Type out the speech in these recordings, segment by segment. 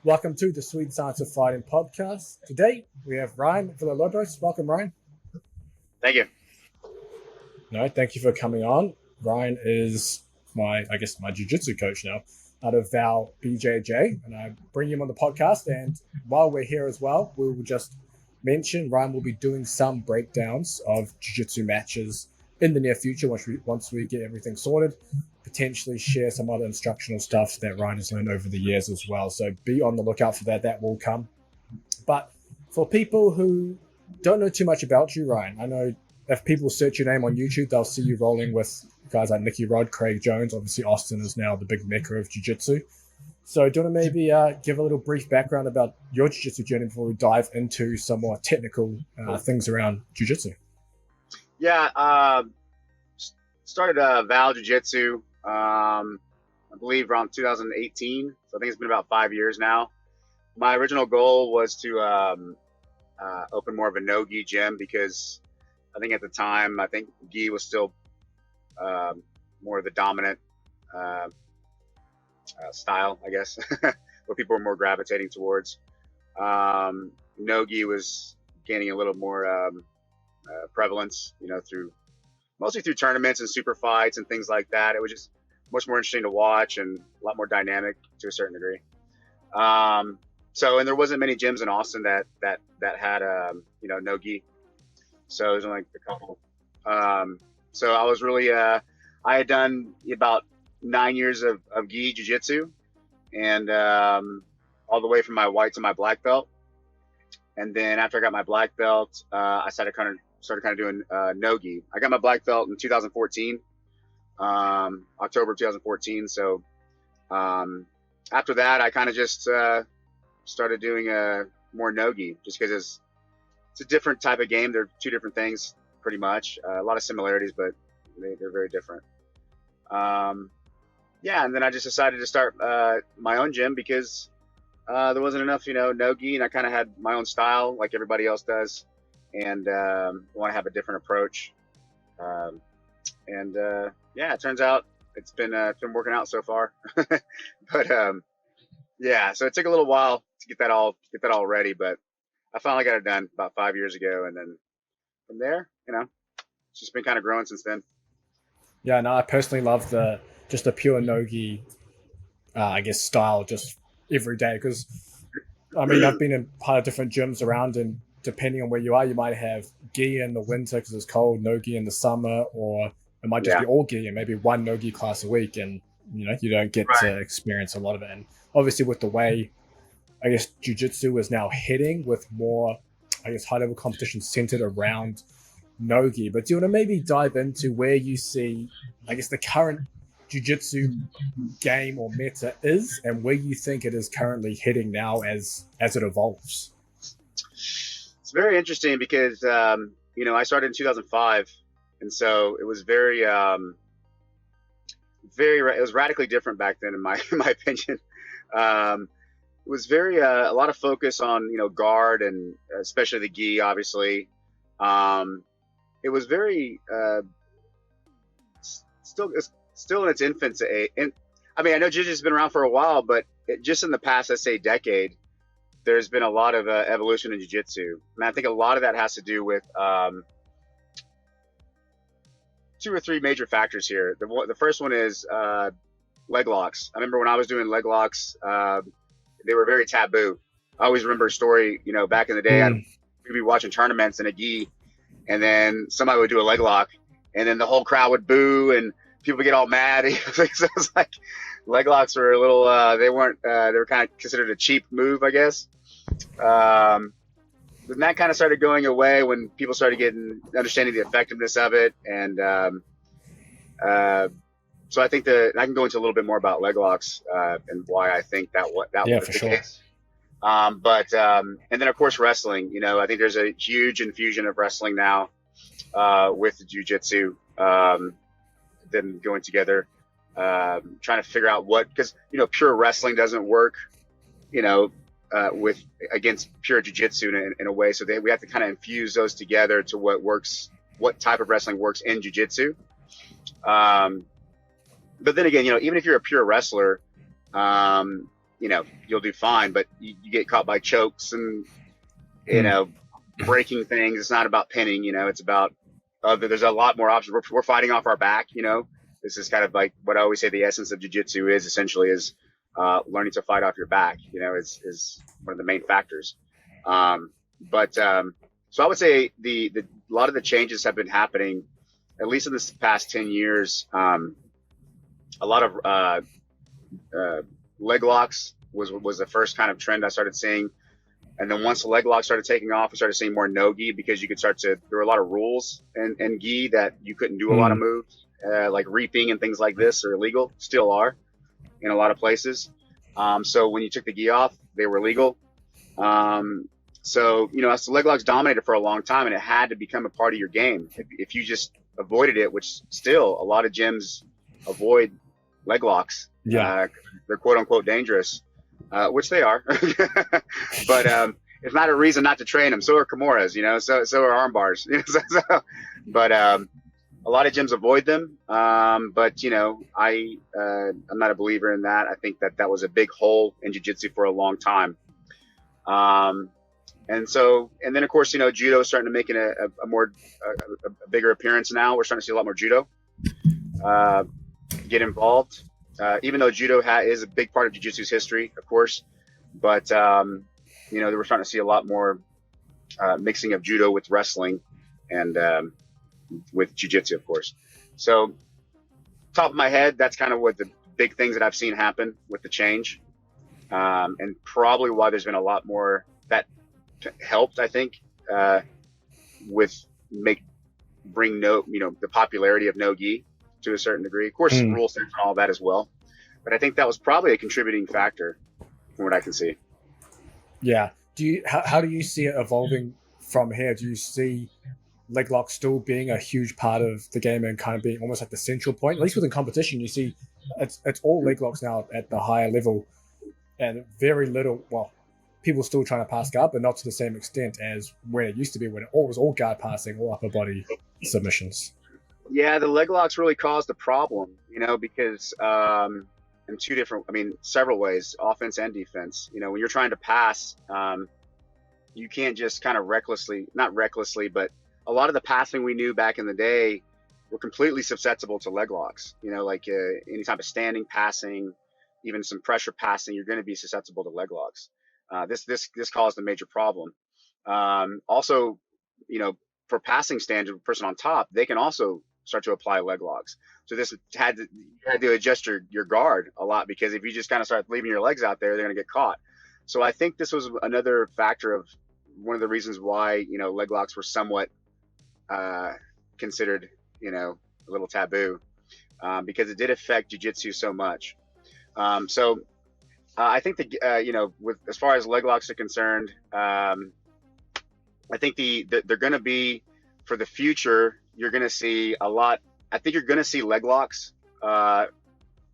Welcome to the Sweet Science of Fighting podcast. Today we have Ryan Villalobos. Welcome, Ryan. Thank you. No, thank you for coming on. Ryan is my jiu-jitsu coach now out of V.O.W. BJJ, and I bring him on the podcast. And while we're here as well, we will just mention Ryan will be doing some breakdowns of jiu-jitsu matches in the near future once we get everything sorted. Potentially share some other instructional stuff that Ryan has learned over the years as well. So be on the lookout for that. That will come. But for people who don't know too much about you, Ryan, I know if people search your name on YouTube, they'll see you rolling with guys like Nicky Rod, Craig Jones. Obviously, Austin is now the big mecca of jiu-jitsu. So do you want to maybe give a little brief background about your jiu-jitsu journey before we dive into some more technical things around jiu-jitsu? Yeah, started V.O.W. Jiu-Jitsu, I believe around 2018. So I think it's been about 5 years now. My original goal was to open more of a no-gi gym because I think at the time, gi was still more of the dominant style, I guess, what people were more gravitating towards. No-gi was gaining a little more prevalence, mostly through tournaments and super fights and things like that. It was just much more interesting to watch and a lot more dynamic to a certain degree. And there wasn't many gyms in Austin that had no-gi. So there's only a couple. So I was really, I had done about 9 years of gi jiu-jitsu, and all the way from my white to my black belt. And then after I got my black belt, I started kind of doing no-gi. I got my black belt in 2014, October 2014. So after that, I kind of just started doing more no-gi, just because it's a different type of game. They're two different things, pretty much. A lot of similarities, but they're very different. And then I just decided to start my own gym because there wasn't enough, no-gi, and I kind of had my own style like everybody else does, and want to have a different approach. It turns out it's been working out so far. But so it took a little while to get that all ready, but I finally got it done about 5 years ago, and then from there, it's just been kind of growing since then. Yeah, no, I personally love the pure no-gi, style just every day, because I've been in part of different gyms around, and depending on where you are, you might have gi in the winter because it's cold, no-gi in the summer, or it might just be all gi and maybe one no-gi class a week, and you don't get to experience a lot of it. And obviously with the way jiu-jitsu is now heading, with more high-level competition centered around no-gi. But do you want to maybe dive into where you see the current jiu-jitsu game or meta is, and where you think it is currently heading now as it evolves? It's very interesting because I started in 2005, and so it was very it was radically different back then in my opinion. It was very a lot of focus on guard, and especially the gi, obviously. It was very still in its infancy. I know jiu-jitsu has been around for a while, but just in the past, let's say, decade, there's been a lot of evolution in jiu-jitsu. And I think a lot of that has to do with 2 or 3 major factors here. The first one is leg locks. I remember when I was doing leg locks, they were very taboo. I always remember a story, back in the day, we'd be watching tournaments in a gi, and then somebody would do a leg lock, and then the whole crowd would boo, and people would get all mad. So it was like leg locks were a little, they were kind of considered a cheap move, I guess. Then that kind of started going away when people started understanding the effectiveness of it. And so I think I can go into a little bit more about leg locks and why I think that was the case. And then of course wrestling. I think there's a huge infusion of wrestling now with the jiu-jitsu, them going together, trying to figure out because pure wrestling doesn't work, against pure jiu-jitsu in a way. So we have to kind of infuse those together to what type of wrestling works in jiu-jitsu. But then again, even if you're a pure wrestler, you'll do fine, but you get caught by chokes and, breaking things. It's not about pinning, it's about, there's a lot more options. We're fighting off our back, this is kind of like what I always say the essence of jiu-jitsu is essentially is, learning to fight off your back, is one of the main factors. So I would say a lot of the changes have been happening, at least in this past 10 years. A lot of, leg locks was the first kind of trend I started seeing. And then once the leg lock started taking off, we started seeing more no gi, because you could there were a lot of rules in gi that you couldn't do a lot of moves, like reaping and things like this are illegal, still are in a lot of places. So when you took the gi off, they were legal. So, as the leg locks dominated for a long time, and it had to become a part of your game. If you just avoided it, which still a lot of gyms avoid leg locks, they're quote unquote dangerous. Which they are, but it's not a reason not to train them. So are Kimuras, so are arm bars. But a lot of gyms avoid them. But I'm not a believer in that. I think that was a big hole in jiu-jitsu for a long time. And then of course, judo is starting to make a bigger appearance now. We're starting to see a lot more judo get involved. Even though judo is a big part of jiu-jitsu's history, of course, but we're starting to see a lot more mixing of judo with wrestling and with jiu-jitsu, of course. So, top of my head, that's kind of what the big things that I've seen happen with the change, and probably why there's been a lot more that helped, I think, bring the popularity of no gi to a certain degree. Of course, rule sets and all that as well. But I think that was probably a contributing factor from what I can see. Yeah. How do you see it evolving from here? Do you see leg lock still being a huge part of the game and kind of being almost like the central point? At least within competition, you see it's all leg locks now at the higher level, and very little, people still trying to pass guard, but not to the same extent as when it used to be, when it was all guard passing, all upper body submissions. Yeah, the leg locks really caused a problem, because in several ways, offense and defense. When you're trying to pass, you can't just kind of not recklessly, but a lot of the passing we knew back in the day were completely susceptible to leg locks. Like any type of standing passing, even some pressure passing, you're going to be susceptible to leg locks. This caused a major problem. Also, for passing stands, a person on top, they can also start to apply leg locks. So you had to adjust your guard a lot, because if you just kind of start leaving your legs out there, they're going to get caught. So I think this was another factor of one of the reasons why, leg locks were somewhat considered, a little taboo, because it did affect jiu-jitsu so much. I think with as far as leg locks are concerned, I think they're going to be, for the future, you're going to see a lot. I think you're going to see leg locks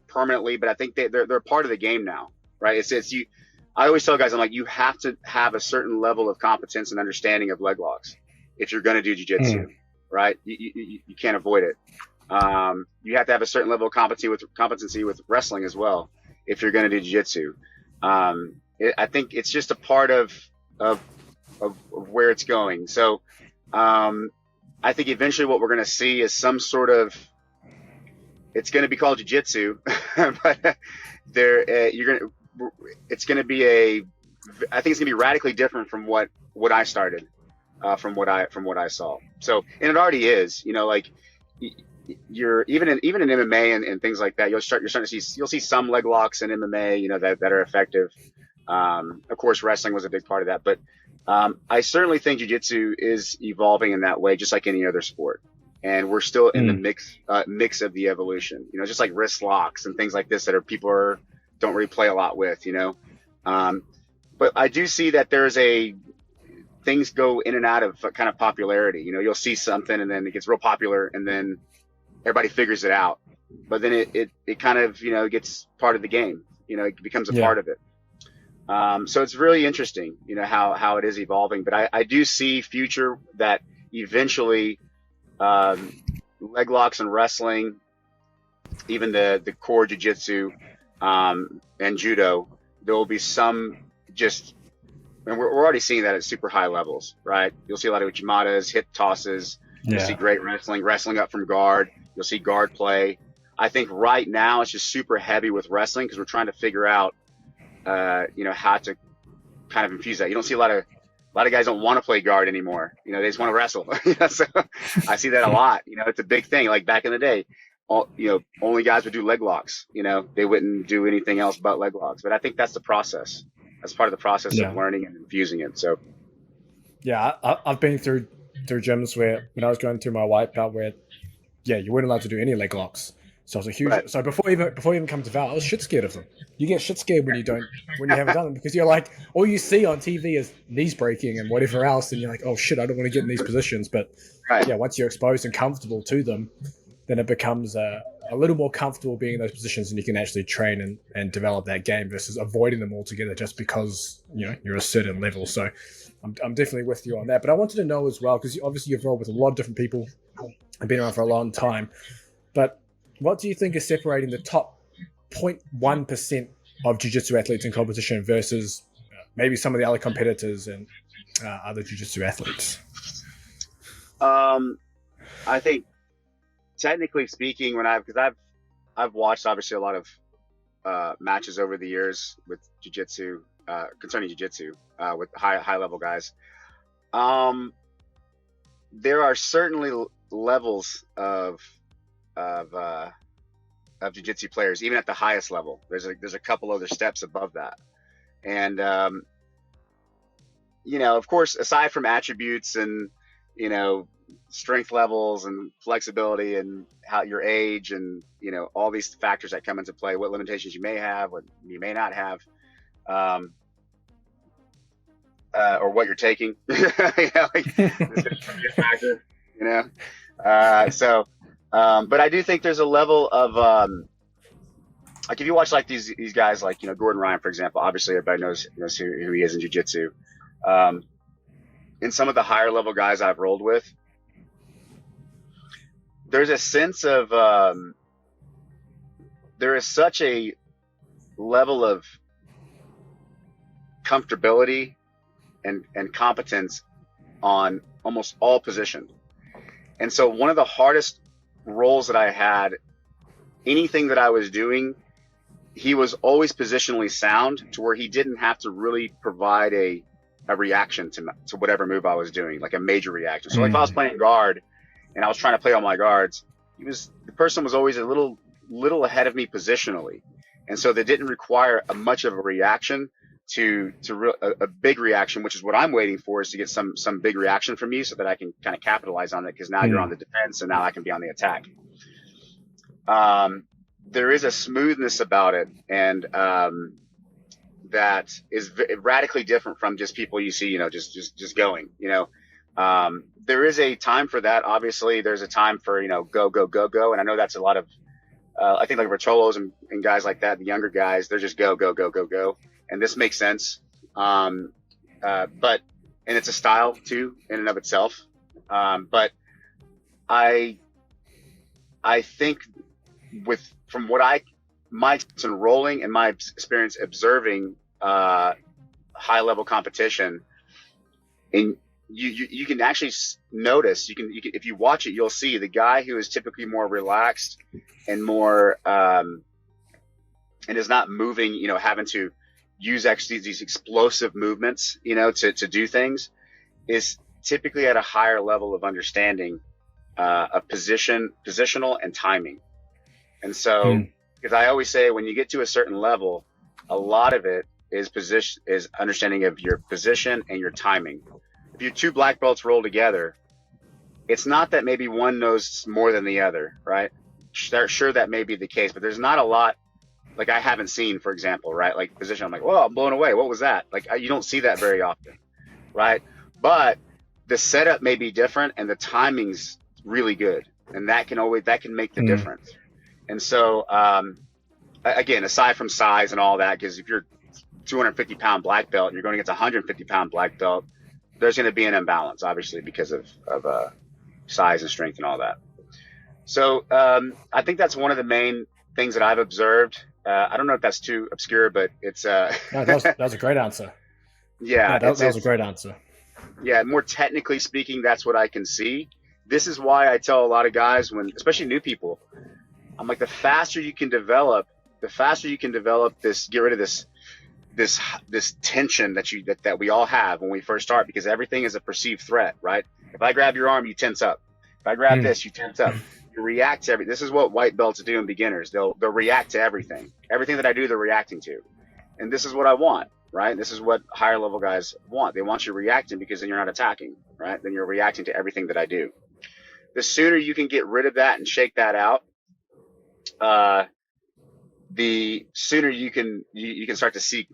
permanently, but I think they're part of the game now, right? I always tell guys, I'm like, you have to have a certain level of competence and understanding of leg locks if you're going to do jiu-jitsu, right? You can't avoid it. You have to have a certain level of competency with wrestling as well if you're going to do jiu-jitsu. I think it's just a part of where it's going. So I think eventually what we're going to see is some sort of, it's going to be called jiu-jitsu, but it's going to be I think it's going to be radically different from what I started, from what I saw. So, and it already is, like you're even in MMA and things like that, you're starting to see, you'll see some leg locks in MMA, that are effective. Of course, wrestling was a big part of that, but I certainly think jiu-jitsu is evolving in that way, just like any other sport. And we're still in the mix of the evolution, just like wrist locks and things like this that people don't really play a lot with, but I do see that things go in and out of kind of popularity. You'll see something and then it gets real popular and then everybody figures it out, but then it kind of, gets part of the game, it becomes a part of it. So it's really interesting, how it is evolving, but I do see future that eventually, leg locks and wrestling, even the core jiu-jitsu, and judo, there will be some just, and we're already seeing that at super high levels, right? You'll see a lot of uchimatas, hip tosses. You'll see Yeah. great wrestling up from guard. You'll see guard play. I think right now it's just super heavy with wrestling because we're trying to figure out, how to kind of infuse that. You don't see a lot of guys don't want to play guard anymore. They just want to wrestle. So I see that a lot. It's a big thing. Like back in the day, only guys would do leg locks. They wouldn't do anything else but leg locks. But I think that's the process. That's part of the process of Yeah. learning and infusing it. So Yeah. I've been through gyms where when I was going through my white belt where you weren't allowed to do any leg locks. So I was a huge. right, So before even come to Val, I was shit scared of them. You get shit scared when you haven't done them because you're like all you see on TV is knees breaking and whatever else, and you're like, oh shit, I don't want to get in these positions. But right, once you're exposed and comfortable to them, then it becomes a little more comfortable being in those positions, and you can actually train and develop that game versus avoiding them altogether just because you're a certain level. So I'm definitely with you on that. But I wanted to know as well because obviously you've rolled with a lot of different people and been around for a long time. But what do you think is separating the top 0.1% of jiu-jitsu athletes in competition versus maybe some of the other competitors and other jiu-jitsu athletes? I think technically speaking, because I've watched obviously a lot of matches over the years with jiu-jitsu, concerning jiu-jitsu, with high level guys. There are certainly levels of jiu-jitsu players, even at the highest level. There's a couple other steps above that, and of course, aside from attributes and strength levels and flexibility and how your age and all these factors that come into play, what limitations you may have, what you may not have, or what you're taking, like this is a factor, but I do think there's a level of like if you watch like these guys like Gordon Ryan, for example. Obviously everybody knows who he is in jiu-jitsu. In some of the higher level guys I've rolled with, there's a sense of there is such a level of comfortability and competence on almost all positions. And so one of the hardest roles that I had, anything that I was doing, he was always positionally sound to where he didn't have to really provide a reaction to whatever move I was doing, like a major reaction. So like if I was playing guard and I was trying to play all my guards, the person was always a little ahead of me positionally. And so they didn't require much of a reaction to a big reaction, which is what I'm waiting for, is to get some big reaction from you so that I can kind of capitalize on it, because now you're on the defense and now I can be on the attack. There is a smoothness about it, and that is radically different from just people you see, just going, there is a time for that. Obviously there's a time for, go, go, go, go. And I know that's a lot of, I think like Rotolos and guys like that, the younger guys, they're just go, go, go, go, go. And this makes sense. And it's a style too, in and of itself. But I think from what my experience in rolling and my experience observing high level competition, and you can actually notice, you can if you watch it, you'll see the guy who is typically more relaxed and more and is not moving, having to use actually these explosive movements, to do things, is typically at a higher level of understanding of positional and timing. And so, because I always say when you get to a certain level, a lot of it is understanding of your position and your timing. If your two black belts roll together, it's not that maybe one knows more than the other, right? Sure, that may be the case, but there's not a lot, like I haven't seen, for example, right? Like position, I'm like, whoa, I'm blown away. What was that? Like you don't see that very often, right? But the setup may be different and the timing's really good, and that can make the difference. And so, again, aside from size and all that, because if you're 250-pound black belt and you're going against a 150-pound black belt, there's going to be an imbalance, obviously, because of size and strength and all that. So I think that's one of the main things that I've observed I don't know if that's too obscure, but it's No, that was a great answer. yeah, Yeah, that was a great answer. yeah, more technically speaking, that's what I can see. This is why I tell a lot of guys when, especially new people, I'm like, the faster you can develop, this, get rid of this tension that we all have when we first start, because everything is a perceived threat, right? If I grab your arm, you tense up. If I grab this, you tense up. You react to everything. This is what white belts do in beginners. They'll react to everything. Everything that I do, they're reacting to. And this is what I want, right? This is what higher level guys want. They want you reacting, because then you're not attacking, right? Then you're reacting to everything that I do. The sooner you can get rid of that and shake that out, the sooner you can start to see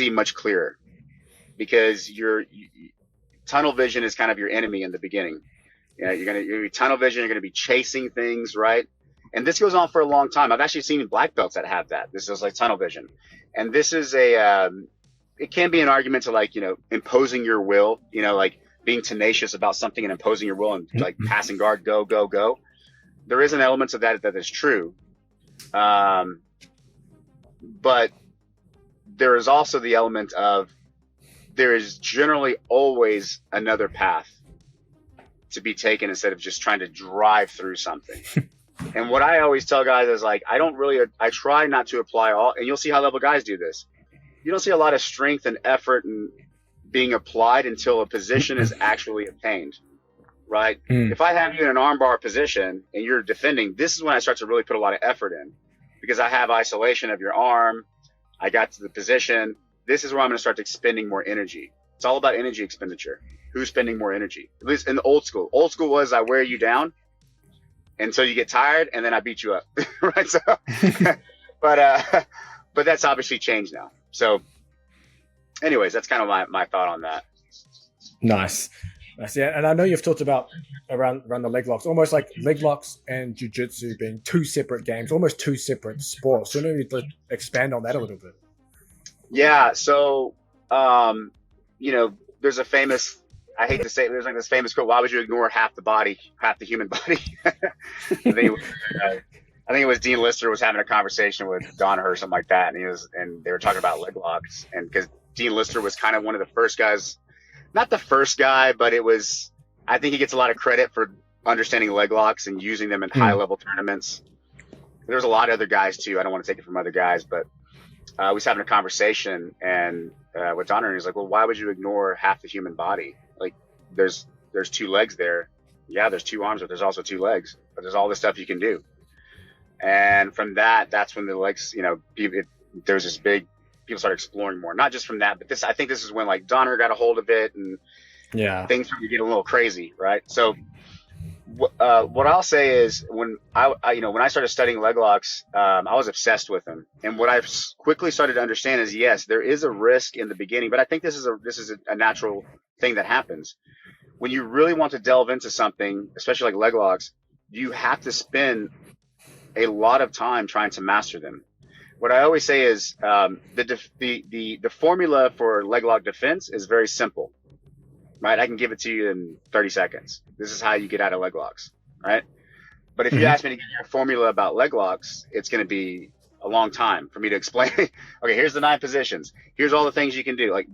much clearer, because tunnel vision is kind of your enemy in the beginning. You know, you're tunnel vision. You're gonna be chasing things, right? And this goes on for a long time. I've actually seen black belts that have that. This is like tunnel vision, and this is it can be an argument to, like, you know, imposing your will. You know, like being tenacious about something and imposing your will and like passing guard, go, go, go. There is an element of that is true, but there is also the element of there is generally always another path to be taken instead of just trying to drive through something. And what I always tell guys is, like, I try not to apply all, and you'll see high level guys do this. You don't see a lot of strength and effort and being applied until a position is actually obtained, right? If I have you in an armbar position and you're defending, this is when I start to really put a lot of effort in, because I have isolation of your arm. I got to the position. This is where I'm going to start expending more energy. It's all about energy expenditure. Who's spending more energy? At least in the old school. Old school was I wear you down until you get tired, and then I beat you up, right? So, but that's obviously changed now. So, anyways, that's kind of my thought on that. Nice. Yeah, and I know you've talked about around the leg locks, almost like leg locks and jiu-jitsu being two separate games, almost two separate sports. So maybe expand on that a little bit. Yeah. So, you know, there's a famous, I hate to say it, there's like this famous quote: "Why would you ignore half the human body?" I think it was Dean Lister was having a conversation with Danaher or something like that, and they were talking about leg locks, and because Dean Lister was kind of one of the first guys, not the first guy, but I think he gets a lot of credit for understanding leg locks and using them in high level tournaments. There's a lot of other guys too. I don't want to take it from other guys, but I was having a conversation and with Danaher, and he's like, "Well, why would you ignore half the human body? Like, there's two legs there. Yeah, there's two arms, but there's also two legs. But there's all this stuff you can do." And from that's when the legs, you know, there's this big, people started exploring more. Not just from that, but I think this is when, like, Danaher got a hold of it, and things started to get a little crazy, right? So what I'll say is, when I started studying leg locks, I was obsessed with them. And what I've quickly started to understand is, yes, there is a risk in the beginning, but I think this is a natural thing that happens. When you really want to delve into something, especially like leg locks, you have to spend a lot of time trying to master them. What I always say is, the formula for leg lock defense is very simple, right? I can give it to you in 30 seconds. This is how you get out of leg locks, right? But if you ask me to give you a formula about leg locks, it's going to be a long time for me to explain. Okay, here's the 9 positions. Here's all the things you can do. Like,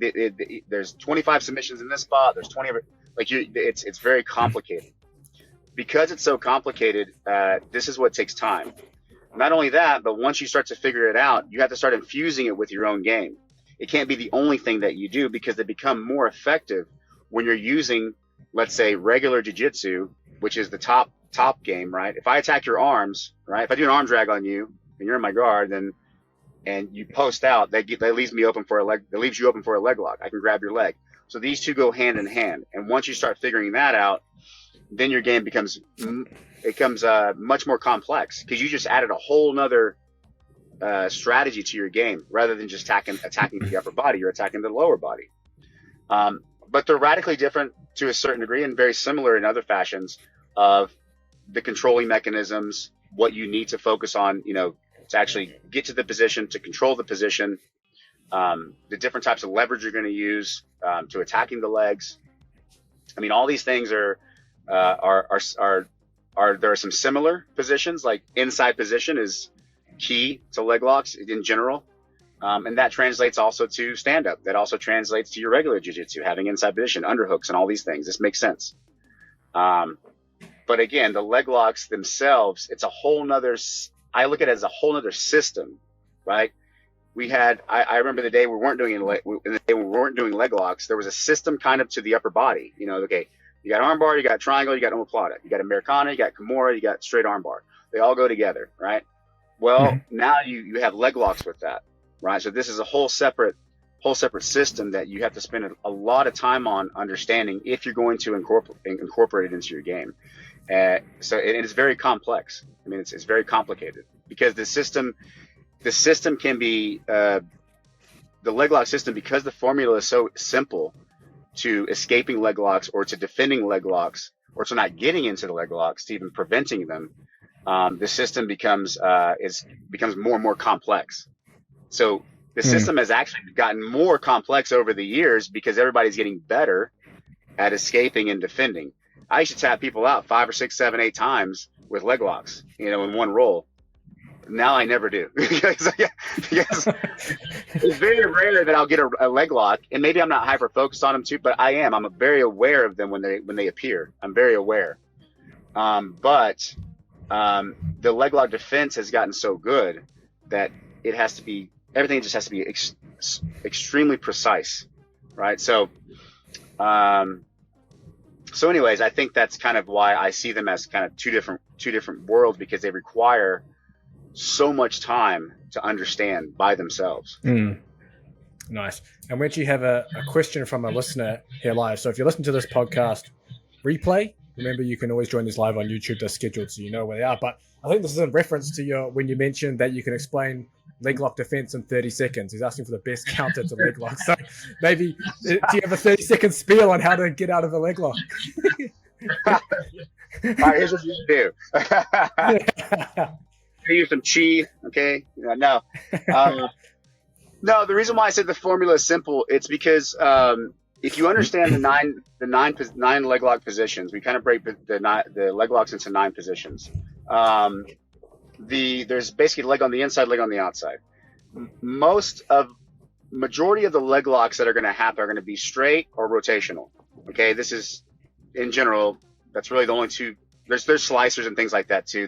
there's 25 submissions in this spot. There's 20 of it. Like, it's very complicated. Because it's so complicated, this is what takes time. Not only that, but once you start to figure it out, you have to start infusing it with your own game. It can't be the only thing that you do, because they become more effective when you're using, let's say, regular jiu-jitsu, which is the top game, right? If I attack your arms, right? If I do an arm drag on you and you're in my guard, and you post out, that leaves me open for a leg. That leaves you open for a leg lock. I can grab your leg. So these two go hand in hand. And once you start figuring that out, then your game becomes much more complex, because you just added a whole nother strategy to your game. Rather than just attacking the upper body, you're attacking the lower body. But they're radically different to a certain degree, and very similar in other fashions of the controlling mechanisms, what you need to focus on, you know, to actually get to the position, to control the position, the different types of leverage you're going to use to attacking the legs. I mean, all these things there are some similar positions. Like, inside position is key to leg locks in general. And that translates also to stand up. That also translates to your regular jiu-jitsu, having inside position, underhooks, and all these things. This makes sense. But again, the leg locks themselves, it's a whole nother, I look at it as a whole nother system, right? I remember the day we weren't doing leg locks, there was a system kind of to the upper body. You know, okay, you got armbar, you got triangle, you got omoplata, you got Americana, you got Kimura, you got straight armbar. They all go together, right? Well, now you have leg locks with that, right? So this is a whole separate system that you have to spend a lot of time on understanding if you're going to incorporate it into your game. So it is very complex. I mean, it's very complicated because the system can be the leg lock system, because the formula is so simple to escaping leg locks or to defending leg locks or to not getting into the leg locks, to even preventing them. The system becomes more and more complex. So the system has actually gotten more complex over the years because everybody's getting better at escaping and defending. I used to tap people out 5 or 6, 7, 8 times with leg locks, you know, in one roll. Now I never do because it's very rare that I'll get a leg lock, and maybe I'm not hyper focused on them too, but I am. I'm very aware of them when they appear. I'm very aware. But the leg lock defense has gotten so good that everything just has to be extremely precise, right? So, anyways, I think that's kind of why I see them as kind of two different worlds, because they require so much time to understand by themselves. Nice. And we actually have a question from a listener here live. So if you listen to this podcast replay, remember you can always join this live on YouTube. They're scheduled so you know where they are. But I think this is in reference to when you mentioned that you can explain leg lock defense in 30 seconds. He's asking for the best counter to leg lock. So maybe, do you have a 30-second spiel on how to get out of a leg lock? All right, here's what you do. Use some chi, okay? No. No, the reason why I said the formula is simple, it's because if you understand the nine leg lock positions, we kind of break the leg locks into 9 positions. There's basically leg on the inside, leg on the outside. Majority of the leg locks that are going to happen are going to be straight or rotational. Okay, this is in general. That's really the only two. There's slicers and things like that too.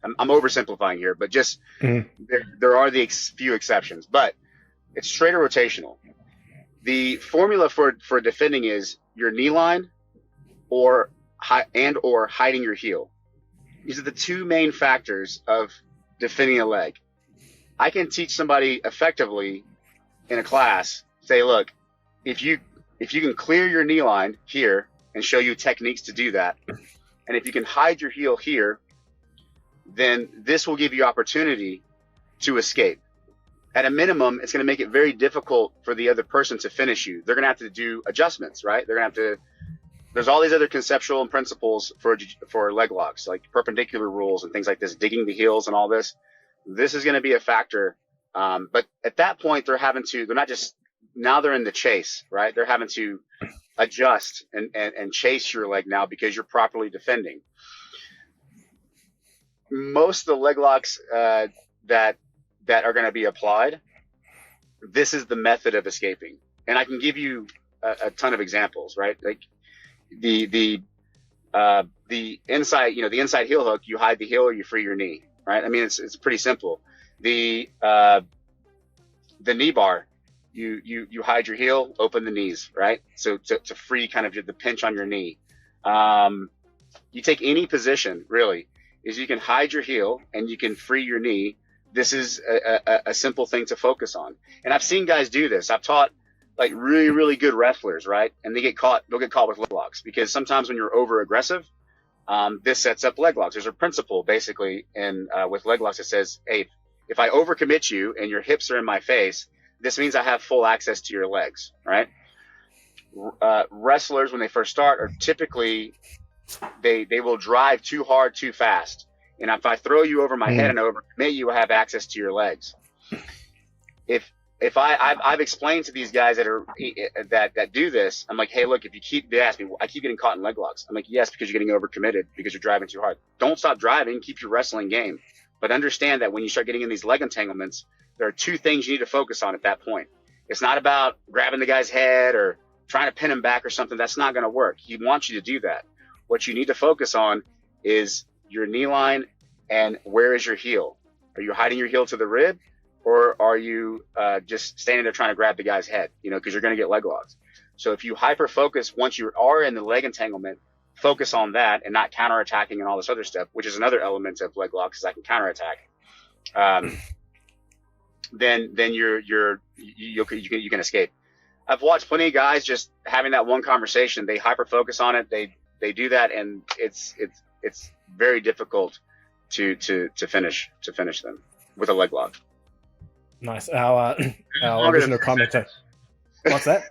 I'm oversimplifying here, but just there are the few exceptions. But it's straight or rotational. The formula for defending is your knee line or hiding your heel. These are the 2 main factors of defending a leg. I can teach somebody effectively in a class, say, look, if you can clear your knee line here and show you techniques to do that, and if you can hide your heel here, then this will give you opportunity to escape. At a minimum, it's going to make it very difficult for the other person to finish you. They're going to have to do adjustments, right? They're going to have to. There's all these other conceptual and principles for leg locks, like perpendicular rules and things like this, digging the heels and all this. This is going to be a factor. But at that point, they're not just, now they're in the chase, right? They're having to adjust and chase your leg now because you're properly defending. Most of the leg locks that are going to be applied, this is the method of escaping. And I can give you a ton of examples, right? Like the inside, the inside heel hook, you hide the heel or you free your knee, right? I mean, it's pretty simple. The knee bar, you hide your heel, open the knees, right? So to free kind of the pinch on your knee. You take any position, really, is you can hide your heel and you can free your knee. This is a simple thing to focus on. And I've seen guys do this. I've taught like really, really good wrestlers, right? And they'll get caught with leg locks, because sometimes when you're over aggressive, this sets up leg locks. There's a principle basically with leg locks that says, hey, if I overcommit you and your hips are in my face, this means I have full access to your legs, right? Wrestlers, when they first start, are typically, they will drive too hard, too fast. And if I throw you over my head and overcommit you, I have access to your legs. I've explained to these guys that do this, I'm like, hey, look, they ask me, I keep getting caught in leg locks. I'm like, yes, because you're getting overcommitted, because you're driving too hard. Don't stop driving. Keep your wrestling game. But understand that when you start getting in these leg entanglements, there are two things you need to focus on at that point. It's not about grabbing the guy's head or trying to pin him back or something. That's not going to work. He wants you to do that. What you need to focus on is your knee line and where is your heel. Are you hiding your heel to the rib, or are you just standing there trying to grab the guy's head? Because you're going to get leg locks. So if you hyper focus once you are in the leg entanglement, focus on that and not counterattacking and all this other stuff, which is another element of leg locks, is I can counterattack. Then you can escape. I've watched plenty of guys just having that one conversation. They hyper focus on it. They do that, and it's very difficult to finish them with a leg lock. Nice. Our original commenter. What's that?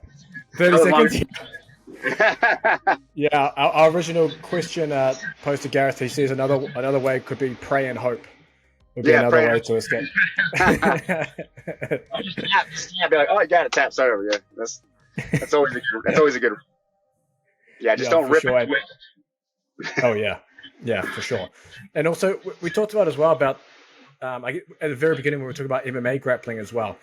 30 seconds. Yeah, our original question posed to Gareth. He says another way could be pray and hope. Would be another way to escape. I'll just tap, be like, oh, I got it, tap, start over. Yeah, that's always a good. Yeah, just don't rip sure. it. Oh yeah, for sure. And also, we talked about as well about at the very beginning when we were talking about MMA grappling as well.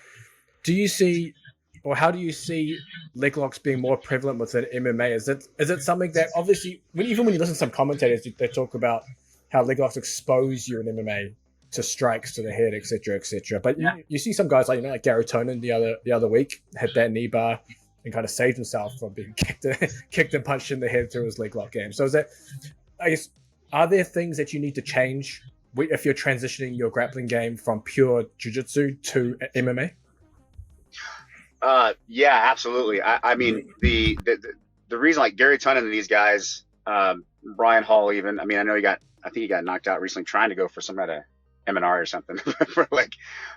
Do you see, or how do you see leg locks being more prevalent within MMA? Is it something that obviously, even when you listen to some commentators, they talk about how leg locks expose you in MMA to strikes to the head, etc., etc. But you see some guys like Gary Tonin the other week had that knee bar and kind of saved himself from being kicked and punched in the head through his leg lock game. So is that, I guess, are there things that you need to change if you're transitioning your grappling game from pure jiu-jitsu to MMA? Yeah, absolutely. I mean, the reason, like Gary Tonin and these guys, Brian Hall even, I mean, I think he got knocked out recently trying to go for some kind of M&R or something.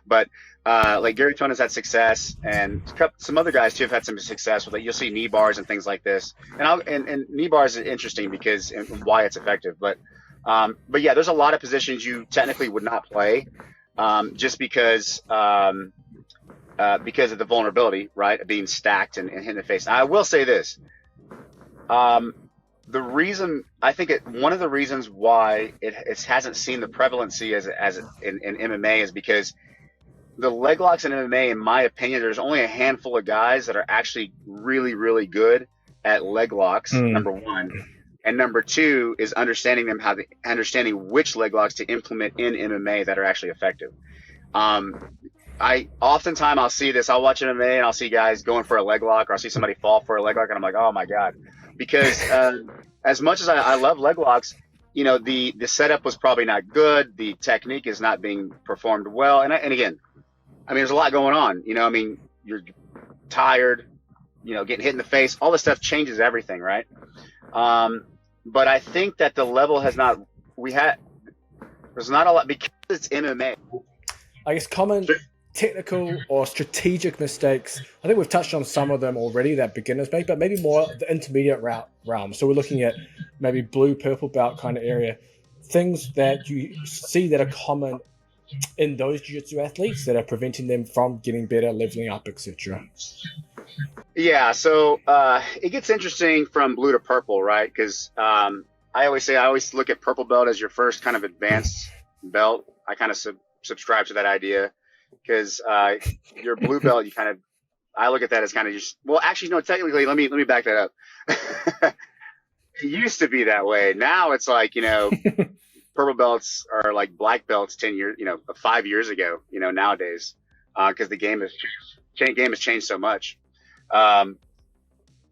But Gary Tonin's had success, and some other guys too have had some success with it. You'll see knee bars and things like this. And knee bars is interesting because and why it's effective. But yeah, there's a lot of positions you technically would not play, just because of the vulnerability, right, of being stacked and hit in the face. Now, I will say this. The reason, I think one of the reasons why it hasn't seen the prevalency as in MMA is because the leg locks in MMA, in my opinion, there's only a handful of guys that are actually really, really good at leg locks, number one. And number two is understanding which leg locks to implement in MMA that are actually effective. Oftentimes I'll see this, I'll watch MMA and I'll see guys going for a leg lock, or I'll see somebody fall for a leg lock, and I'm like, oh my God. Because as much as I love leg locks, the setup was probably not good. The technique is not being performed well. And again, I mean, there's a lot going on. I mean, you're tired, getting hit in the face. All this stuff changes everything, right? But I think that the level there's not a lot, because it's MMA. I guess common technical or strategic mistakes, I think we've touched on some of them already that beginners make, but maybe more the intermediate realm. So we're looking at maybe blue, purple belt kind of area, things that you see that are common in those jiu-jitsu athletes that are preventing them from getting better, leveling up, etc. Yeah, so it gets interesting from blue to purple, right? Because I always look at purple belt as your first kind of advanced belt. I kind of subscribe to that idea. Because your blue belt, I look at that as kind of just, well, actually, no, technically, let me back that up. It used to be that way. Now it's like, purple belts are like black belts 5 years ago, nowadays, because the game has changed so much.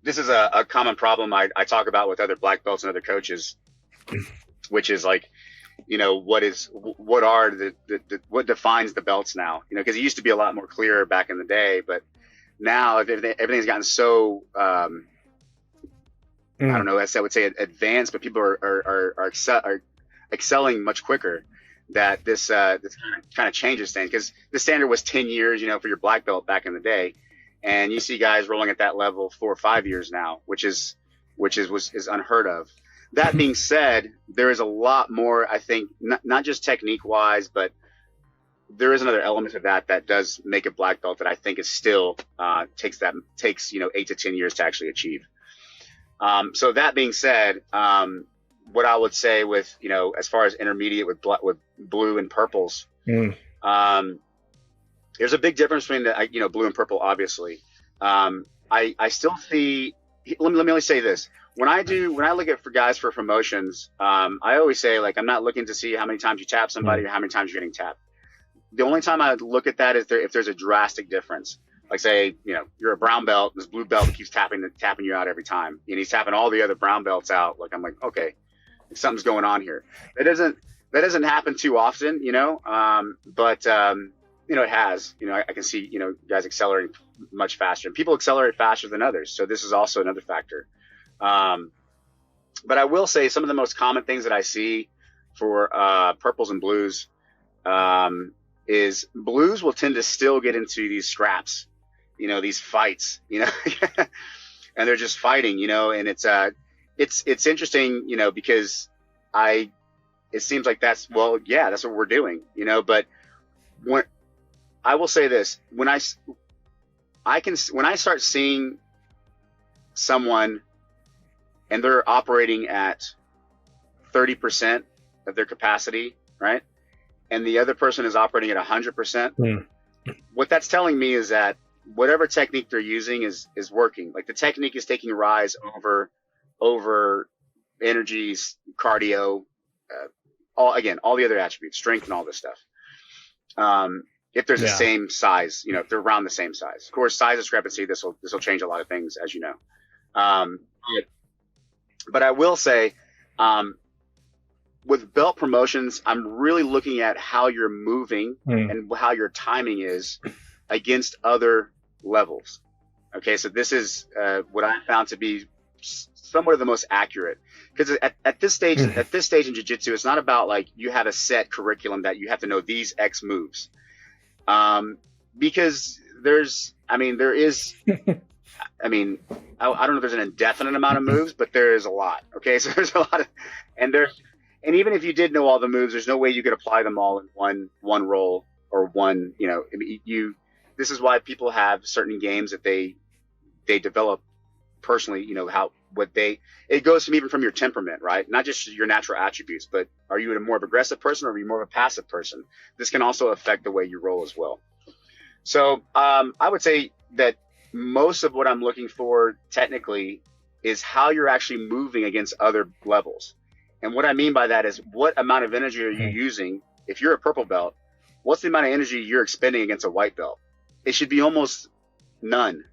This is a common problem I talk about with other black belts and other coaches, which is like, what defines the belts now? Because it used to be a lot more clear back in the day, but now everything's gotten so I don't know, I would say advanced, but people are excelling much quicker. That this kind of changes things, because the standard was 10 years, for your black belt back in the day, and you see guys rolling at that level 4 or 5 years now, which is unheard of. That being said, there is a lot more, I think, not just technique-wise, but there is another element of that does make a black belt that I think is still takes 8 to 10 years to actually achieve. So that being said, what I would say with, as far as intermediate with blue and purples, there's a big difference between the, blue and purple, obviously. I still see, let me only say this. When I look at for guys for promotions, I always say, like, I'm not looking to see how many times you tap somebody or how many times you're getting tapped. The only time I look at that is if there's a drastic difference. Like, say, you're a brown belt, this blue belt keeps tapping you out every time, and he's tapping all the other brown belts out. Like, I'm like, okay, something's going on here. That doesn't happen too often, but it has. I can see, guys accelerating much faster, and people accelerate faster than others. So this is also another factor. But I will say some of the most common things that I see for purples and blues is blues will tend to still get into these scraps, these fights, and they're just fighting, and it's interesting, because it seems like that's what we're doing, but when I will say this, when I start seeing someone and they're operating at 30% of their capacity, right? And the other person is operating at 100%. What that's telling me is that whatever technique they're using is working. Like, the technique is taking rise over energies, cardio, all the other attributes, strength, and all this stuff. If there's the same size, if they're around the same size. Of course, size discrepancy, this will change a lot of things, as you know. But I will say, with belt promotions, I'm really looking at how you're moving and how your timing is against other levels. Okay, so this is what I found to be somewhat of the most accurate, because at this stage in jiu-jitsu, it's not about like you have a set curriculum that you have to know these X moves, because there is. I don't know if there's an indefinite amount of moves, but there is a lot. Okay, so there's a lot of, and even if you did know all the moves, there's no way you could apply them all in one roll or one. This is why people have certain games that they develop personally. It goes from even from your temperament, right? Not just your natural attributes, but are you a more of an aggressive person or are you more of a passive person? This can also affect the way you roll as well. So I would say that most of what I'm looking for technically is how you're actually moving against other levels. And what I mean by that is, what amount of energy are you using? If you're a purple belt, what's the amount of energy you're expending against a white belt? It should be almost none.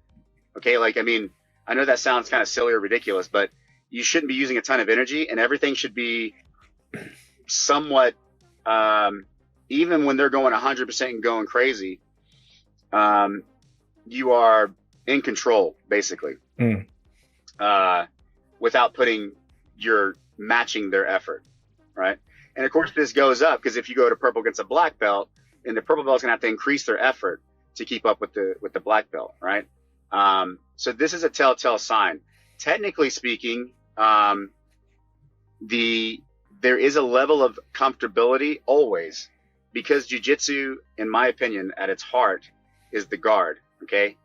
Okay, I know that sounds kind of silly or ridiculous, but you shouldn't be using a ton of energy, and everything should be somewhat, even when they're going 100% and going crazy, you are in control, basically, without matching their effort, right? And of course, this goes up because if you go to purple against a black belt, then the purple belt's gonna have to increase their effort to keep up with the black belt, right? So this is a telltale sign. Technically speaking, there is a level of comfortability always, because jiu-jitsu, in my opinion, at its heart, is the guard. Okay,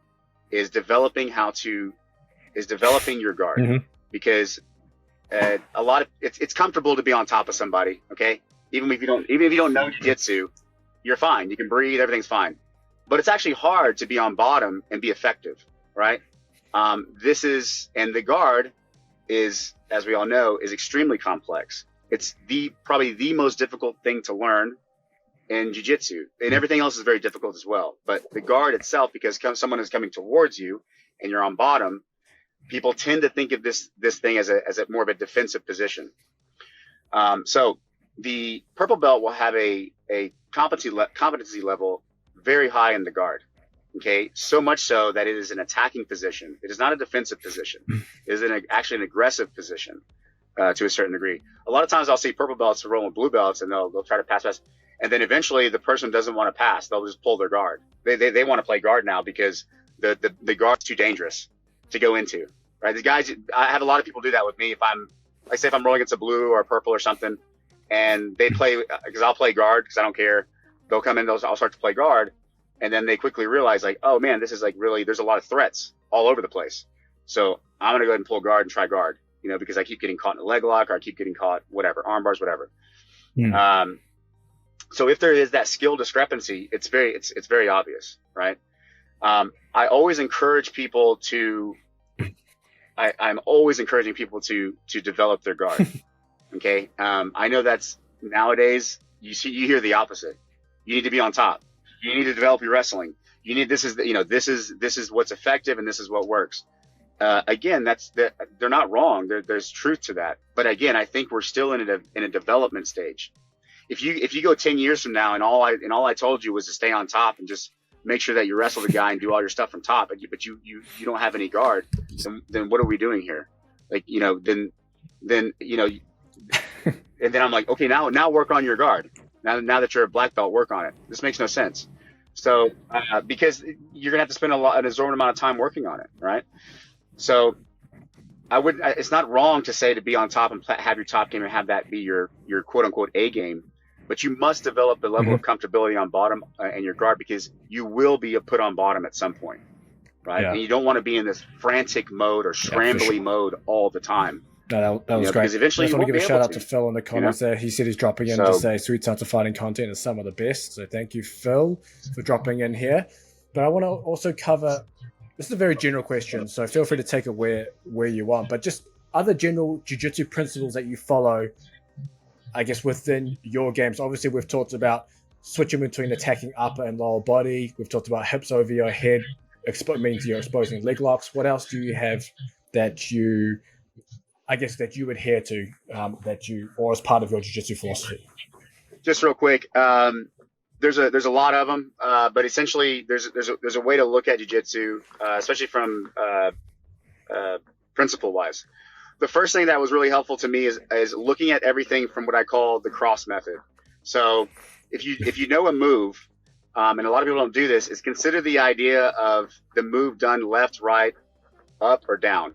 is developing your guard, because it's comfortable to be on top of somebody. Okay, even if you don't know jiu-jitsu, you're fine. You can breathe. Everything's fine. But it's actually hard to be on bottom and be effective, right? And the guard is, as we all know, is extremely complex. It's probably the most difficult thing to learn in jiu-jitsu, and everything else is very difficult as well. But the guard itself, because someone is coming towards you and you're on bottom, people tend to think of this thing as a more of a defensive position. So the purple belt will have a competency level very high in the guard. Okay, so much so that it is an attacking position. It is not a defensive position. It is actually an aggressive position to a certain degree. A lot of times I'll see purple belts rolling blue belts, and they'll try to pass, and then eventually the person doesn't want to pass. They'll just pull their guard. They want to play guard now because the guard's too dangerous to go into. Right? The guys, I have a lot of people do that with me. If I'm rolling against a blue or a purple or something, and they play, because I'll play guard because I don't care. They'll come in, I'll start to play guard. And then they quickly realize, like, oh man, this is like really, there's a lot of threats all over the place. So I'm going to go ahead and pull guard and try guard, because I keep getting caught in a leg lock or I keep getting caught, whatever, arm bars, whatever. So if there is that skill discrepancy, it's very obvious, right? I always encourage people to, I'm always encouraging people to develop their guard. Okay. I know that's nowadays you hear the opposite. You need to be on top. You need to develop your wrestling. You need, this is what's effective and this is what works. Again, they're not wrong. There's truth to that. But again, I think we're still in a development stage. If you go 10 years from now and all I told you was to stay on top and just make sure that you wrestle the guy and do all your stuff from top, but you don't have any guard, then what are we doing here? Like, then and then I'm like, okay, now work on your guard. Now that you're a black belt, work on it. This makes no sense. So, because you're gonna have to spend an exorbitant amount of time working on it, right? So, it's not wrong to say to be on top and have your top game and have that be your quote unquote A game, but you must develop the level of comfortability on bottom and your guard, because you will be put on bottom at some point, right? Yeah. And you don't want to be in this frantic mode or scrambly mode all the time. No, that was great. Because eventually I just want to give a shout out to Phil in the comments there. He said he's dropping in to say Sweet Sounds of Fighting content is some of the best. So thank you, Phil, for dropping in here. But I want to also cover, this is a very general question, so feel free to take it where you want, but just other general jiu-jitsu principles that you follow, I guess, within your games. Obviously, we've talked about switching between attacking upper and lower body. We've talked about hips over your head, means you're exposing leg locks. What else do you have that you adhere to, or as part of your jiu-jitsu philosophy? Just real quick, there's a lot of them, but essentially there's a way to look at jiu-jitsu, especially from principle wise. The first thing that was really helpful to me is looking at everything from what I call the cross method. So if you know a move, and a lot of people don't do this, is consider the idea of the move done left, right, up, or down.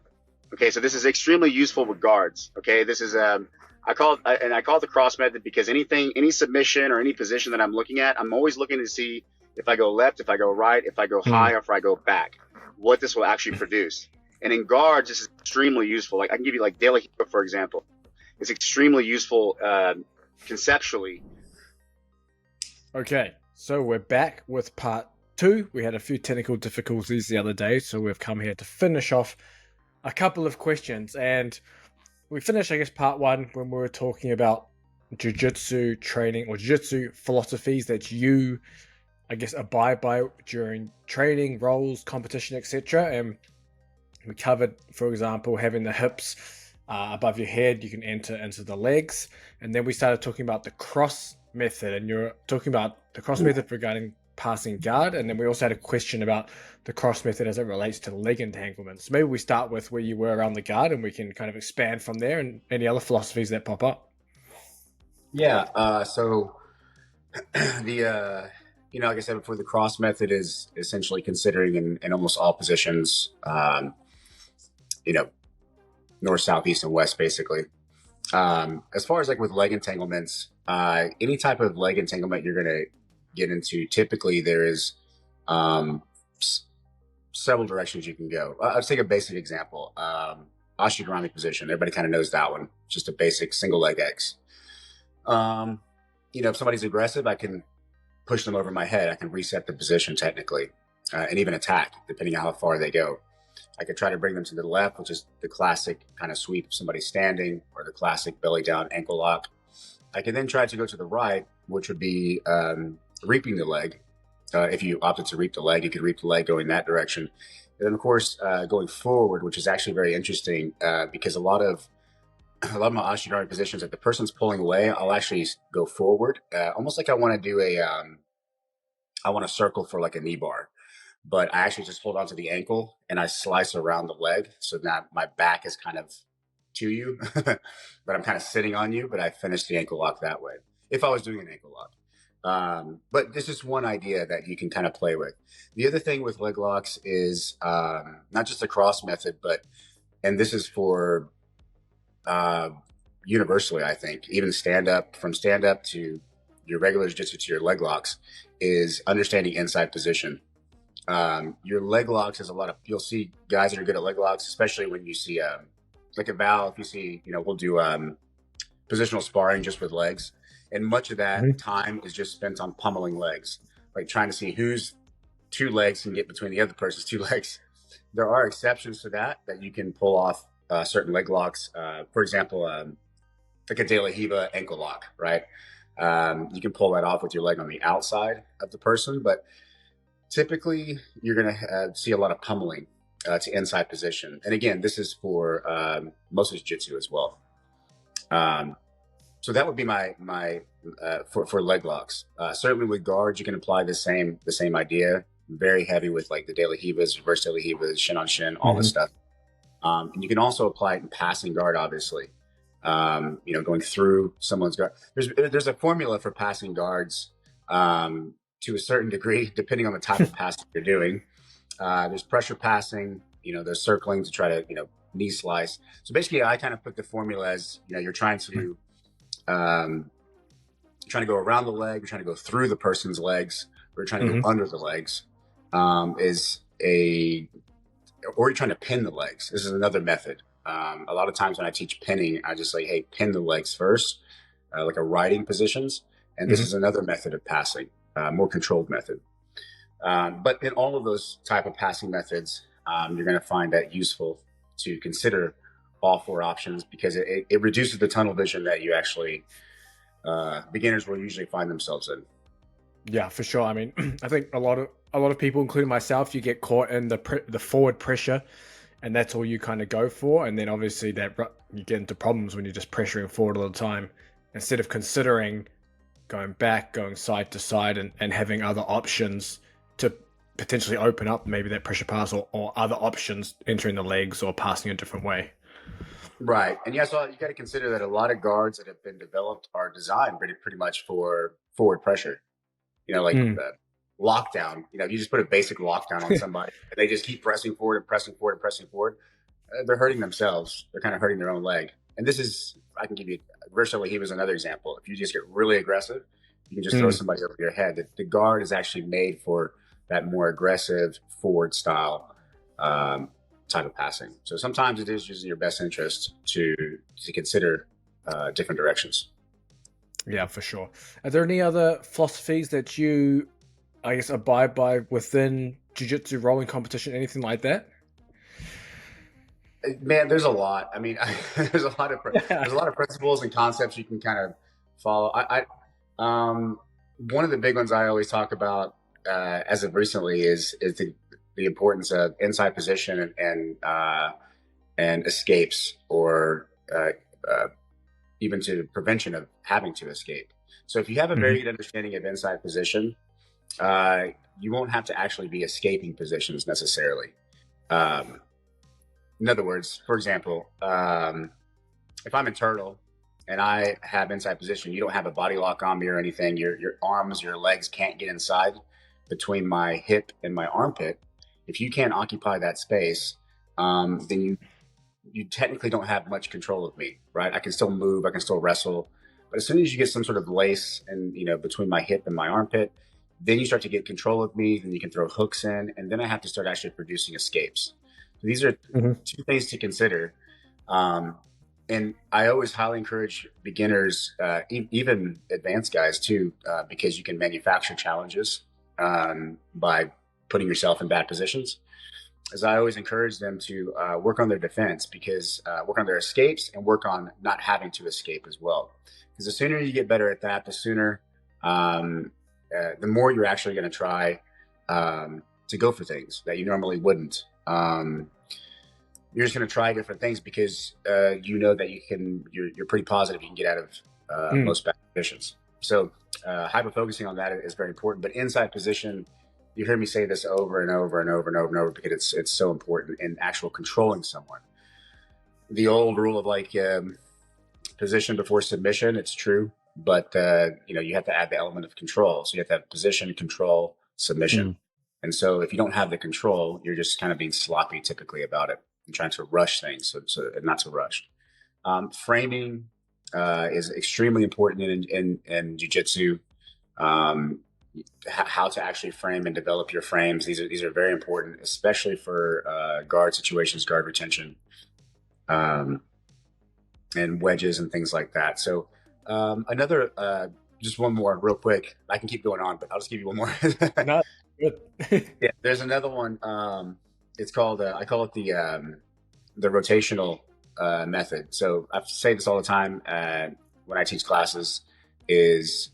Okay, so this is extremely useful with guards. Okay, this is I call it the cross method because any submission or any position that I'm looking at, I'm always looking to see if I go left, if I go right, if I go high, or if I go back, what this will actually produce. And in guards, this is extremely useful. Like I can give you like De La Riva, for example. It's extremely useful conceptually. Okay, so we're back with part 2. We had a few technical difficulties the other day, so we've come here to finish off a couple of questions. And we finished, I guess, part 1 when we were talking about jiu-jitsu training or jiu-jitsu philosophies that you, I guess, abide by during training, roles, competition, etc. And we covered, for example, having the hips above your head. You can enter into the legs. And then we started talking about the cross method. And you're talking about the cross method regarding passing guard. And then we also had a question about the cross method as it relates to leg entanglements. Maybe we start with where you were around the guard and we can kind of expand from there and any other philosophies that pop up. Yeah. So like I said before, the cross method is essentially considering in almost all positions, north, south, east, and west, basically. As far as like with leg entanglements, any type of leg entanglement you're going to get into, typically there is several directions you can go. I'll take a basic example. Ashigarami position. Everybody kind of knows that one. Just a basic single leg X. If somebody's aggressive, I can push them over my head. I can reset the position technically, and even attack, depending on how far they go. I could try to bring them to the left, which is the classic kind of sweep of somebody standing, or the classic belly down ankle lock. I can then try to go to the right, which would be reaping the leg. If you opted to reap the leg, you could reap the leg going that direction. And then, of course, going forward, which is actually very interesting because a lot of my Ashigarami positions, if the person's pulling away, I'll actually go forward, almost like I want to do I want to circle for like a knee bar. But I actually just hold onto the ankle and I slice around the leg so that my back is kind of to you, but I'm kind of sitting on you, but I finish the ankle lock that way, if I was doing an ankle lock. But this is one idea that you can kind of play with. The other thing with leg locks is not just the cross method, and this is for universally, I think, even from stand up to your regular jiu-jitsu to your leg locks, is understanding inside position. Your leg locks is you'll see guys that are good at leg locks, especially when you see like a Val, if you see, we'll do positional sparring just with legs. And much of that time is just spent on pummeling legs, like trying to see whose two legs can get between the other person's two legs. There are exceptions to that you can pull off certain leg locks. For example, like a De La Hiva ankle lock, right? You can pull that off with your leg on the outside of the person, but typically you're going to see a lot of pummeling to inside position. And again, this is for most of jiu-jitsu as well. So that would be my for leg locks. Certainly with guards, you can apply the same idea. Very heavy with like the De La Hivas, reverse De La Hivas, shin on shin, all this stuff. And you can also apply it in passing guard, obviously. Going through someone's guard. There's a formula for passing guards to a certain degree, depending on the type of passing you're doing. There's pressure passing. There's circling to try to knee slice. So basically, I kind of put the formula as you're trying to go around the leg, you're trying to go through the person's legs, or you're trying to go under the legs. Or you're trying to pin the legs. This is another method. A lot of times when I teach pinning, I just say, hey, pin the legs first, like a riding positions. And this is another method of passing, more controlled method. But in all of those type of passing methods, you're going to find that useful to consider all four options, because it reduces the tunnel vision that you actually beginners will usually find themselves in. Yeah, for sure. I mean, I think a lot of people, including myself, you get caught in the forward pressure, and that's all you kind of go for. And then obviously that you get into problems when you're just pressuring forward all the time, instead of considering going back, going side to side, and having other options to potentially open up maybe that pressure pass, or other options entering the legs or passing a different way. Right. And yeah, so you got to consider that a lot of guards that have been developed are designed pretty much for forward pressure. The lockdown, you just put a basic lockdown on somebody and they just keep pressing forward and pressing forward and pressing forward. They're hurting themselves. They're kind of hurting their own leg. And I can give you, reverse De La Hiva is another example. If you just get really aggressive, you can just throw somebody over your head. The guard is actually made for that more aggressive forward style type of passing. So sometimes it is just in your best interest to consider different directions. Yeah, for sure. Are there any other philosophies that you, I guess, abide by within jiu-jitsu, rolling competition, anything like that? Man, there's a lot. I mean, there's a lot of principles and concepts you can kind of follow. One of the big ones I always talk about as of recently is the importance of inside position and escapes, or even to prevention of having to escape. So if you have a very good understanding of inside position, you won't have to actually be escaping positions necessarily. In other words, for example, if I'm in turtle and I have inside position, you don't have a body lock on me or anything. Your arms, your legs can't get inside between my hip and my armpit. If you can't occupy that space, then you technically don't have much control of me, right? I can still move, I can still wrestle, but as soon as you get some sort of lace and between my hip and my armpit, then you start to get control of me. Then you can throw hooks in, and then I have to start actually producing escapes. So these are two things to consider, and I always highly encourage beginners, even advanced guys too, because you can manufacture challenges by putting yourself in bad positions. As I always encourage them to work on their defense, because work on their escapes and work on not having to escape as well. Because the sooner you get better at that, the sooner, the more you're actually going to try to go for things that you normally wouldn't. You're just going to try different things because that you're pretty positive you can get out of most bad positions. So hyper focusing on that is very important. But inside position, you hear me say this over and over and over and over and over, because it's so important in actual controlling someone. The old rule of position before submission, it's true, but you have to add the element of control. So you have to have position, control, submission. And so if you don't have the control, you're just kind of being sloppy typically about it and trying to rush things, so not to rush. Framing is extremely important in jiu-jitsu. How to actually frame and develop your frames. These are very important, especially for guard situations, guard retention. and wedges and things like that. So just one more real quick. I can keep going on, but I'll just give you one more. No, good. Yeah, there's another one. It's called I call it the rotational method. So I say this all the time when I teach classes. Is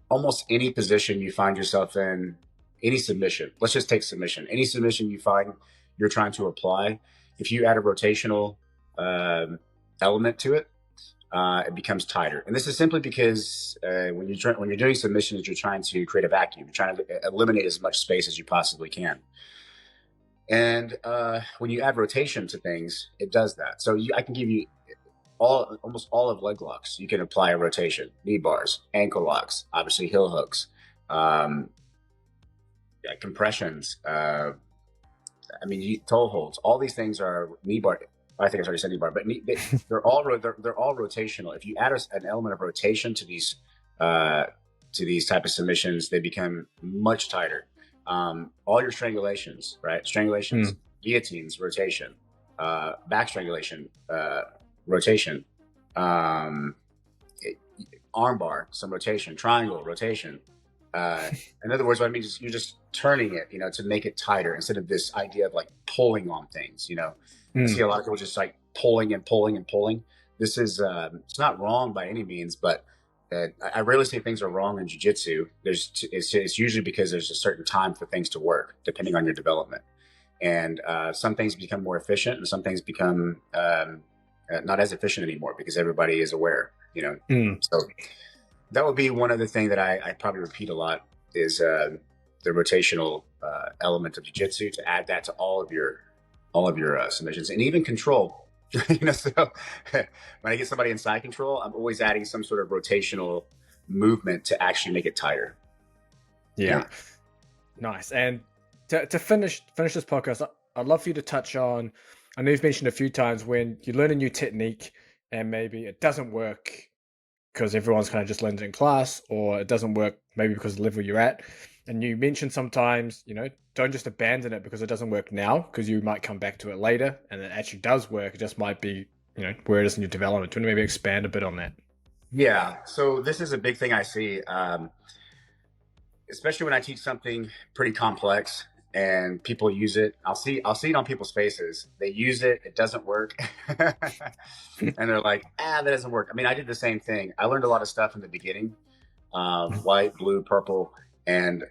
almost any position you find yourself in, any submission. Let's just take submission. Any submission you find you're trying to apply, if you add a rotational element to it, it becomes tighter. And this is simply because when you're doing submissions, you're trying to create a vacuum. You're trying to eliminate as much space as you possibly can. And when you add rotation to things, it does that. So I can give you almost all of leg locks. You can apply a rotation, knee bars, ankle locks, obviously heel hooks, compressions. Toe holds. All these things are knee bar. I think I already said knee bar, but they're all rotational. If you add an element of rotation to these type of submissions, they become much tighter. All your strangulations, right? Strangulations, guillotines, rotation, back strangulation, rotation, arm bar, some rotation, triangle, rotation. In other words, what I mean is you're just turning it, to make it tighter instead of this idea of like pulling on things, I see a lot of people just like pulling and pulling and pulling. This is, it's not wrong by any means, but I rarely say things are wrong in jiu-jitsu. It's usually because there's a certain time for things to work, depending on your development. And some things become more efficient and some things become not as efficient anymore because everybody is aware, So that would be one other thing that I probably repeat a lot is the rotational element of jiu-jitsu, to add that to all of your submissions, and even control. So when I get somebody in side control, I'm always adding some sort of rotational movement to actually make it tighter. Yeah. Nice. And to finish this podcast, I'd love for you to touch on, I know you've mentioned a few times when you learn a new technique and maybe it doesn't work because everyone's kind of just learned it in class, or it doesn't work maybe because of the level you're at. And you mentioned sometimes, don't just abandon it because it doesn't work now, because you might come back to it later and it actually does work. It just might be, where it is in your development. Do you want to maybe expand a bit on that? Yeah. So this is a big thing I see, especially when I teach something pretty complex and people use it. I'll see it on people's faces. They use it. It doesn't work. And they're like, that doesn't work. I mean, I did the same thing. I learned a lot of stuff in the beginning, white, blue, purple, and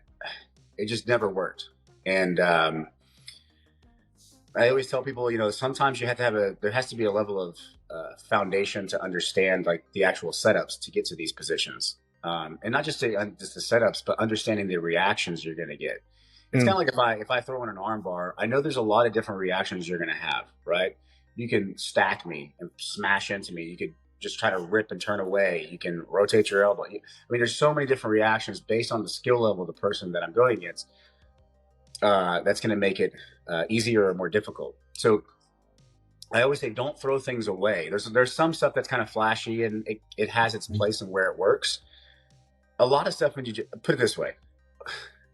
it just never worked. And I always tell people, sometimes there has to be a level of foundation to understand like the actual setups to get to these positions. And not just the setups, but understanding the reactions you're going to get. It's kind of like if I throw in an arm bar, I know there's a lot of different reactions you're going to have, right? You can stack me and smash into me. You could just try to rip and turn away. You can rotate your elbow. There's so many different reactions based on the skill level of the person that I'm going against. That's going to make it easier or more difficult. So I always say, don't throw things away. There's some stuff that's kind of flashy and it has its place and where it works. A lot of stuff, when you put it this way,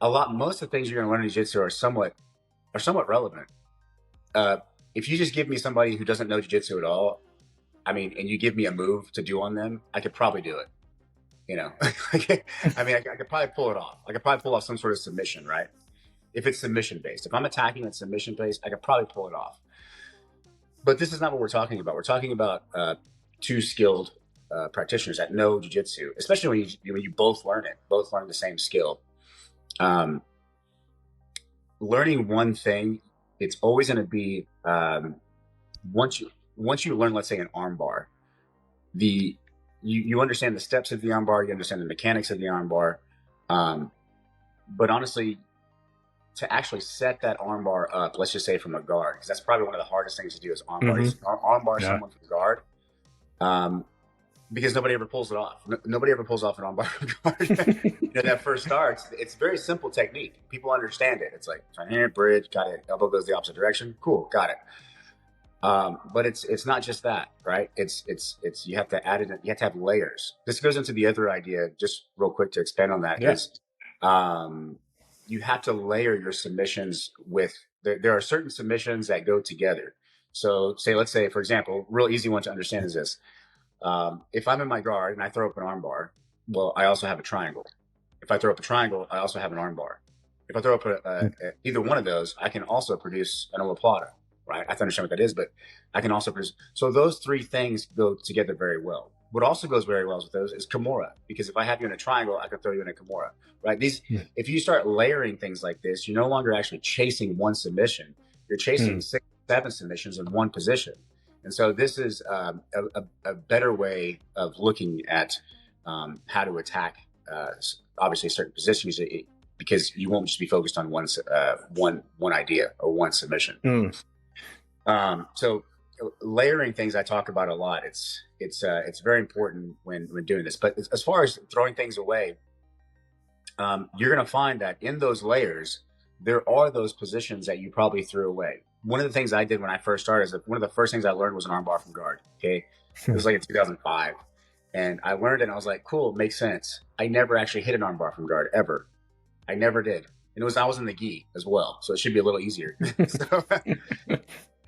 most of the things you're going to learn in jiu-jitsu are somewhat relevant. If you just give me somebody who doesn't know jiu-jitsu at all, and you give me a move to do on them, I could probably do it. I could probably pull it off. I could probably pull off some sort of submission, right? If it's submission based. If I'm attacking at submission based, I could probably pull it off. But this is not what we're talking about. We're talking about two skilled practitioners that know jiu-jitsu, especially when you both learn the same skill. Learning one thing, it's always going to be once you learn, let's say, an arm bar, you understand the steps of the arm bar, you understand the mechanics of the arm bar, but honestly, to actually set that arm bar up, let's just say from a guard, because that's probably one of the hardest things to do is arm bar someone from guard. Because nobody ever pulls it off. Nobody ever pulls off an armbar guard. That first starts. It's very simple technique. People understand it. It's like turn hand, bridge, got it. Elbow goes the opposite direction. Cool, got it. But it's not just that, right? It's you have to add it. You have to have layers. This goes into the other idea. Just real quick to expand on that is, you have to layer your submissions with. There are certain submissions that go together. So let's say, for example, real easy one to understand is this. If I'm in my guard and I throw up an arm bar, well, I also have a triangle. If I throw up a triangle, I also have an arm bar. If I throw up either one of those, I can also produce an omoplata, right? I have to understand what that is, but I can also produce. So those three things go together very well. What also goes very well with those is Kimura, because if I have you in a triangle, I can throw you in a Kimura, right? If you start layering things like this, you're no longer actually chasing one submission. You're chasing 6, 7 submissions in one position. And so this is a better way of looking at how to attack, obviously, certain positions, because you won't just be focused on one idea or one submission. So layering things I talk about a lot. It's very important when doing this. But as far as throwing things away, you're going to find that in those layers, there are those positions that you probably threw away. One of the things I did when I first started is that one of the first things I learned was an armbar from guard. Okay. It was like in 2005. And I learned it and I was like, cool, makes sense. I never actually hit an armbar from guard ever. I never did. And I was in the gi as well. So it should be a little easier.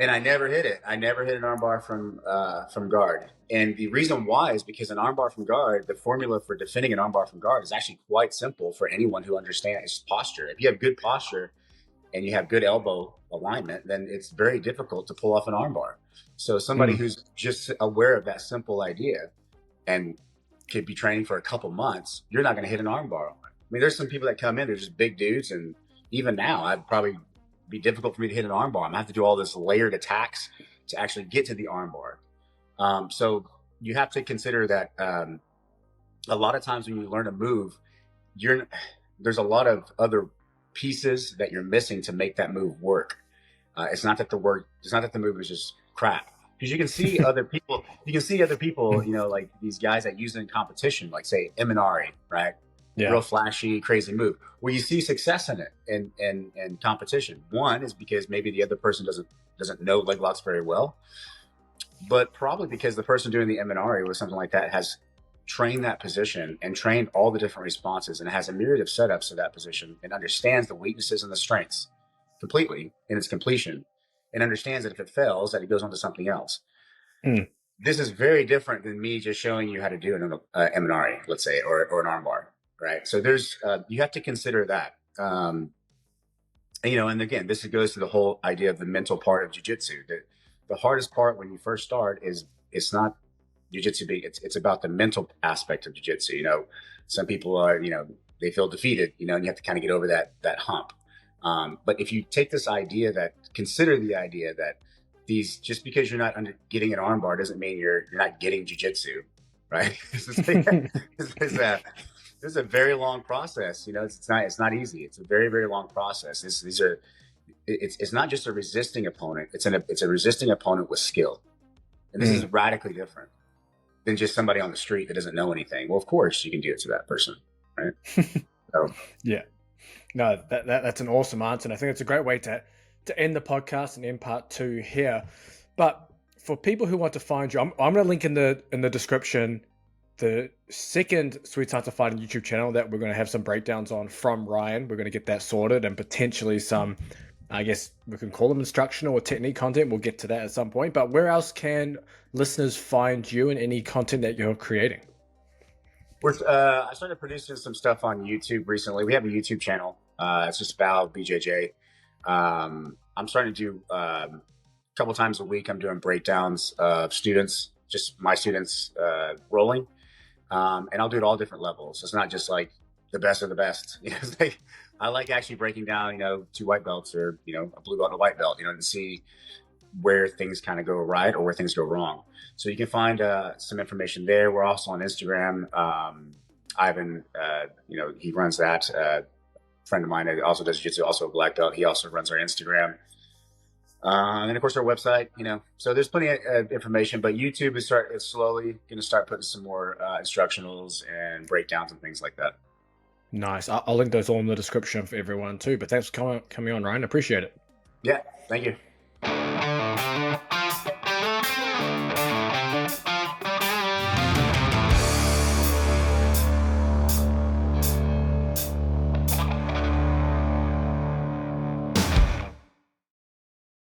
And I never hit it. I never hit an armbar from guard. And the reason why is because an armbar from guard, the formula for defending an armbar from guard is actually quite simple for anyone who understands posture. If you have good posture and you have good elbow alignment, then it's very difficult to pull off an armbar. So somebody who's just aware of that simple idea and could be training for a couple months, you're not going to hit an armbar. I mean, there's some people that come in, they're just big dudes. And even now, I'd probably be difficult for me to hit an armbar. I'm gonna have to do all this layered attacks to actually get to the armbar. So you have to consider that a lot of times when you learn a move, there's a lot of other pieces that you're missing to make that move work. It's not that the move is just crap. Because you can see other people, like these guys that use it in competition, like say Eminari, right? Yeah. Real flashy, crazy move. Well, you see success in it in competition. One is because maybe the other person doesn't know leg locks very well, but probably because the person doing the Eminari or something like that has trained that position and trained all the different responses and has a myriad of setups to that position and understands the weaknesses and the strengths completely in its completion, and understands that if it fails, that it goes on to something else. This is very different than me just showing you how to do an Eminari, let's say, or an armbar. Right. So there's, you have to consider that, and again, this goes to the whole idea of the mental part of jiu-jitsu. The hardest part when you first start is it's not jiu-jitsu, it's about the mental aspect of jiu-jitsu. Some people are, they feel defeated, and you have to kind of get over that hump. But if you take consider the idea that just because you're not getting an armbar doesn't mean you're not getting jiu-jitsu, right? This is a very long process. It's not easy. It's a very, very long process. It's not just a resisting opponent. It's a resisting opponent with skill. And this is radically different than just somebody on the street that doesn't know anything. Well, of course you can do it to that person, right? So. Yeah. No, that's an awesome answer. And I think it's a great way to end the podcast and end part 2 here. But for people who want to find you, I'm going to link in the description the second Sweet Science of Fighting YouTube channel that we're going to have some breakdowns on from Ryan. We're going to get that sorted, and potentially some, I guess we can call them instructional or technique content. We'll get to that at some point. But where else can listeners find you and any content that you're creating? I started producing some stuff on YouTube recently. We have a YouTube channel. It's just V.O.W. BJJ. I'm starting to do a couple times a week. I'm doing breakdowns of students, just my students rolling. And I'll do it all different levels. It's not just like the best of the best. I like actually breaking down, 2 white belts or, a blue belt and a white belt, and see where things kind of go right or where things go wrong. So you can find some information there. We're also on Instagram. Ivan, he runs that. A friend of mine that also does jiu-jitsu, also a black belt. He also runs our Instagram. And then of course our website, so there's plenty of information, but YouTube is slowly going to start putting some more instructionals and breakdowns and things like that. Nice. I'll link those all in the description for everyone too, but thanks for coming on, Ryan. Appreciate it. Yeah. Thank you.